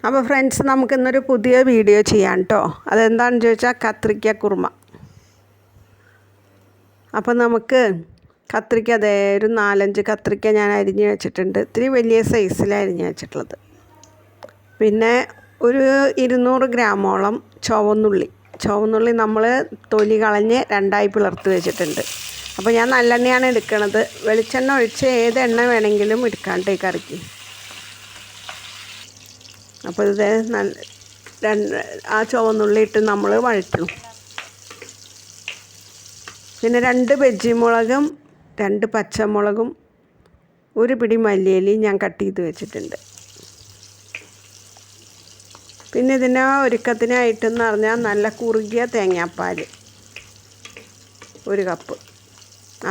അപ്പോൾ ഫ്രണ്ട്സ്, നമുക്കിന്നൊരു പുതിയ വീഡിയോ ചെയ്യാം കേട്ടോ. അതെന്താണെന്ന് ചോദിച്ചാൽ കത്രിക്ക കുറുമ. അപ്പോൾ നമുക്ക് കത്രിക്ക ഒരു 4-5 കത്രിക്ക ഞാൻ അരിഞ്ഞ് വെച്ചിട്ടുണ്ട്. ഇത്തിരി വലിയ സൈസിലാണ് അരിഞ്ഞ് വെച്ചിട്ടുള്ളത്. പിന്നെ ഒരു 200 ഗ്രാമോളം ചുവന്നുള്ളി നമ്മൾ തൊലി കളഞ്ഞ് 2ആയി പിളർത്ത് വെച്ചിട്ടുണ്ട്. അപ്പോൾ ഞാൻ നല്ലെണ്ണയാണ് എടുക്കുന്നത്. വെളിച്ചെണ്ണ ഒഴിച്ച് ഏത് എണ്ണ വേണമെങ്കിലും എടുക്കാണ്ട് ഈ കറിക്ക്. അപ്പോൾ ഇത് ആ ചുവന്നുള്ളി ഇട്ട് നമ്മൾ വഴറ്റണം. പിന്നെ 2 ബജ്ജി മുളകും 2 പച്ചമുളകും 1 പിടി മല്ലിയിലയും ഞാൻ കട്ട് ചെയ്ത് വെച്ചിട്ടുണ്ട്. പിന്നെ ഇതിന് ഒരുക്കത്തിനായിട്ടെന്ന് പറഞ്ഞാൽ നല്ല കുറുകിയ തേങ്ങാപ്പാൽ 1 കപ്പ്.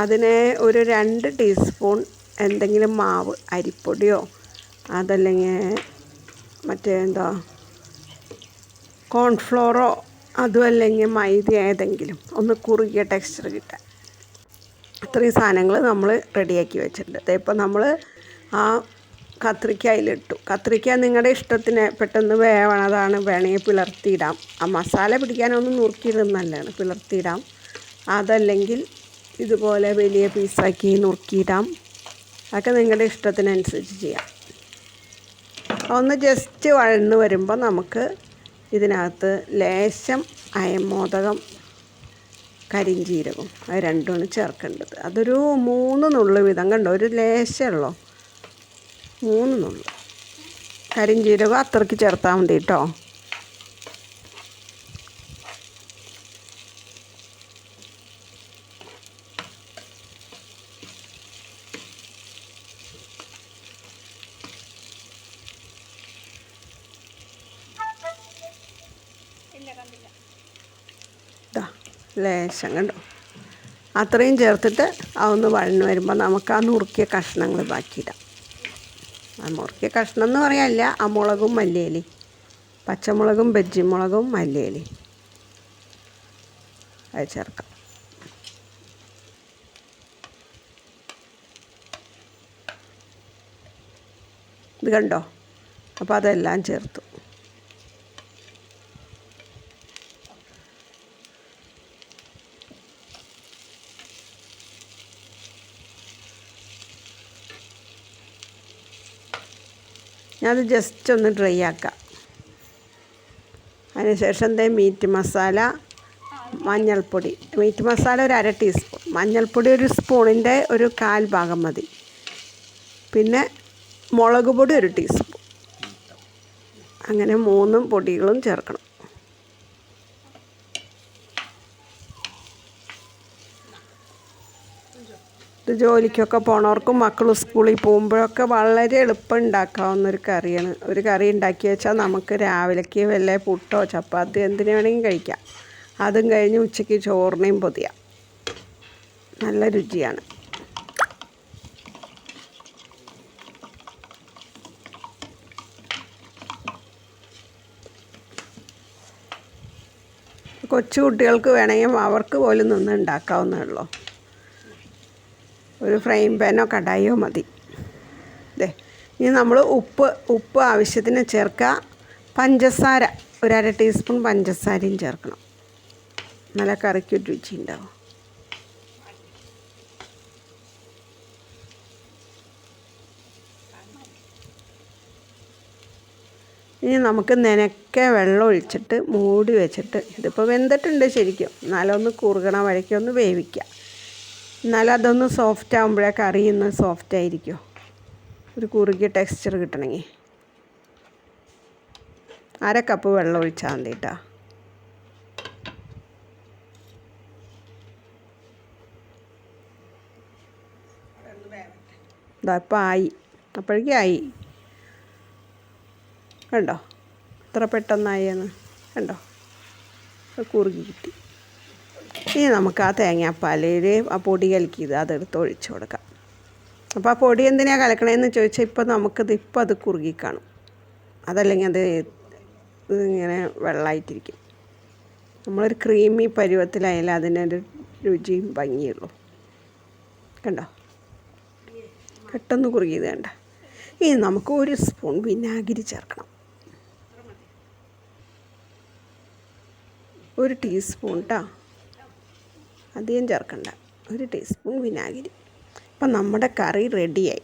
അതിന് ഒരു 2 ടീസ്പൂൺ എന്തെങ്കിലും മാവ്, അരിപ്പൊടിയോ അതല്ലെങ്കിൽ കോൺഫ്ലോറോ അതും അല്ലെങ്കിൽ മൈദ ഏതെങ്കിലും ഒന്ന് കുറുകിയ ടെക്സ്ചർ കിട്ടാൻ. ഇത്രയും സാധനങ്ങൾ നമ്മൾ റെഡിയാക്കി വെച്ചിട്ടുണ്ട്. ഇപ്പോൾ നമ്മൾ ആ കത്രിക്ക അതിലിട്ടു. കത്രിക്ക നിങ്ങളുടെ ഇഷ്ടത്തിന് പെട്ടെന്ന് വേവണതാണ്, വേണമെങ്കിൽ പിളർത്തിയിടാം. ആ മസാല പിടിക്കാനൊന്നും നുറുക്കിയിടുന്നല്ലാണ്, പിളർത്തിയിടാം. അതല്ലെങ്കിൽ ഇതുപോലെ വലിയ പീസാക്കി നുറുക്കിയിടാം. അതൊക്കെ നിങ്ങളുടെ ഇഷ്ടത്തിനനുസരിച്ച് ചെയ്യാം. ഒന്ന് ജസ്റ്റ് വഴന്ന് വരുമ്പോൾ നമുക്ക് ഇതിനകത്ത് ലേശം അയമോദകം, കരിഞ്ചീരകം, അത് രണ്ടുമാണ് ചേർക്കേണ്ടത്. അതൊരു 3 നുള്ളു വീതം, കണ്ടോ, ഒരു ലേശമുള്ളൂ, 3 നുള്ളു. കരിഞ്ചീരകം അത്രയ്ക്ക് ചേർത്താൽ മതി കേട്ടോ. ലേശം, കണ്ടോ, അത്രയും ചേർത്തിട്ട് അതൊന്ന് വഴന്ന് വരുമ്പോൾ നമുക്ക് ആ നുറുക്കിയ കഷ്ണങ്ങൾ ബാക്കിയിടാം. ആ നുറുക്കിയ കഷ്ണം എന്ന് പറയാനില്ല, ആ മുളകും മല്ലിയിലയും, പച്ചമുളകും ബജ്ജി മുളകും മല്ലിയിലയും അത് ചേർക്കാം. ഇത് കണ്ടോ, അപ്പോൾ അതെല്ലാം ചേർത്തു. ഞാനത് ജസ്റ്റ് ഒന്ന് ഡ്രൈ ആക്കാം. അതിനുശേഷം മീറ്റ് മസാല, മഞ്ഞൾപ്പൊടി. മീറ്റ് മസാല ഒരു 1/2 ടീസ്പൂൺ, മഞ്ഞൾപ്പൊടി 1 സ്പൂണിൻ്റെ ഒരു 1/4 ഭാഗം മതി. പിന്നെ മുളക് പൊടി 1 ടീസ്പൂൺ. അങ്ങനെ 3 പൊടികളും ചേർക്കണം. ഇത് ജോലിക്കൊക്കെ പോണവർക്കും മക്കൾ സ്കൂളിൽ പോകുമ്പോഴൊക്കെ വളരെ എളുപ്പം ഉണ്ടാക്കാവുന്നൊരു കറിയാണ്. ഒരു കറി ഉണ്ടാക്കി വെച്ചാൽ നമുക്ക് രാവിലേക്ക് വല്ല പുട്ടോ ചപ്പാത്തി എന്തിനു വേണമെങ്കിലും കഴിക്കാം. അതും കഴിഞ്ഞ് ഉച്ചയ്ക്ക് ചോറിനെയും പൊതിയാം. നല്ല രുചിയാണ്. കൊച്ചു കുട്ടികൾക്ക് വേണമെങ്കിൽ അവർക്ക് പോലും നിന്ന് ഉണ്ടാക്കാവുന്നേ ഉള്ളൂ. ഒരു ഫ്രൈങ് പാനോ കടായിയോ മതി. ഇനി നമ്മൾ ഉപ്പ് ആവശ്യത്തിന് ചേർക്കുക. പഞ്ചസാര ഒരു 1/2 ടീസ്പൂൺ പഞ്ചസാരയും ചേർക്കണം. നല്ല കറിക്ക് രുചി ഉണ്ടാവും. ഇനി നമുക്ക് നനയ്ക്ക വെള്ളം ഒഴിച്ചിട്ട് മൂടി വെച്ചിട്ട്, ഇതിപ്പോൾ വെന്തിട്ടുണ്ട് ശരിക്കും, എന്നാലും ഒന്ന് കുറുകണ വഴിക്ക് ഒന്ന് വേവിക്കുക. എന്നാലും അതൊന്ന് സോഫ്റ്റ് ആകുമ്പോഴേ കറി ഒന്ന് സോഫ്റ്റ് ആയിരിക്കും, ഒരു കുറുകിയ ടെക്സ്ചർ കിട്ടണമെങ്കിൽ. 1/2 കപ്പ് വെള്ളം ഒഴിച്ചാൽ മതി കേട്ടോ. ഇപ്പം ആയി, അപ്പോഴേക്കും ആയി. കണ്ടോ എത്ര പെട്ടെന്നായി എന്ന്, കണ്ടോ, കുറുകി കിട്ടി. ഇനി നമുക്ക് ആ തേങ്ങാപ്പാലിൽ ആ പൊടി കലക്കിയത് അതെടുത്ത് ഒഴിച്ചു കൊടുക്കാം. അപ്പോൾ ആ പൊടി എന്തിനാണ് കലക്കണതെന്ന് ചോദിച്ചാൽ ഇപ്പോൾ അത് കുറുകി കാണും. അതല്ലെങ്കിൽ അത് ഇങ്ങനെ വെള്ളമായിട്ടിരിക്കും. നമ്മളൊരു ക്രീമി പരുവത്തിലായാലും അതിനൊരു രുചിയും ഭംഗിയുള്ളൂ. കണ്ടോ, പെട്ടെന്ന് കുറുകിയത് കണ്ട. ഇനി നമുക്ക് 1 സ്പൂൺ വിനാഗിരി ചേർക്കണം. 1 ടീസ്പൂൺ കേട്ടോ, അധികം ചേർക്കണ്ട, 1 ടീസ്പൂൺ വിനാഗിരി. അപ്പം നമ്മുടെ കറി റെഡിയായി.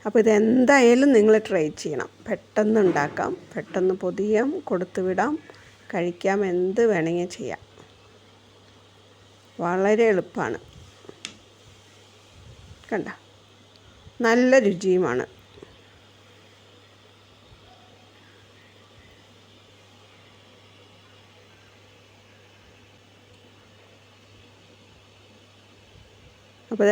അപ്പോൾ ഇതെന്തായാലും നിങ്ങൾ ട്രൈ ചെയ്യണം. പെട്ടെന്ന് ഉണ്ടാക്കാം, പെട്ടെന്ന് പൊതിയാം, കൊടുത്തു വിടാം, കഴിക്കാം, എന്ത് വേണമെങ്കിൽ ചെയ്യാം. വളരെ എളുപ്പമാണ്. കണ്ട, നല്ല രുചിയുമാണ്. അപ്പോൾ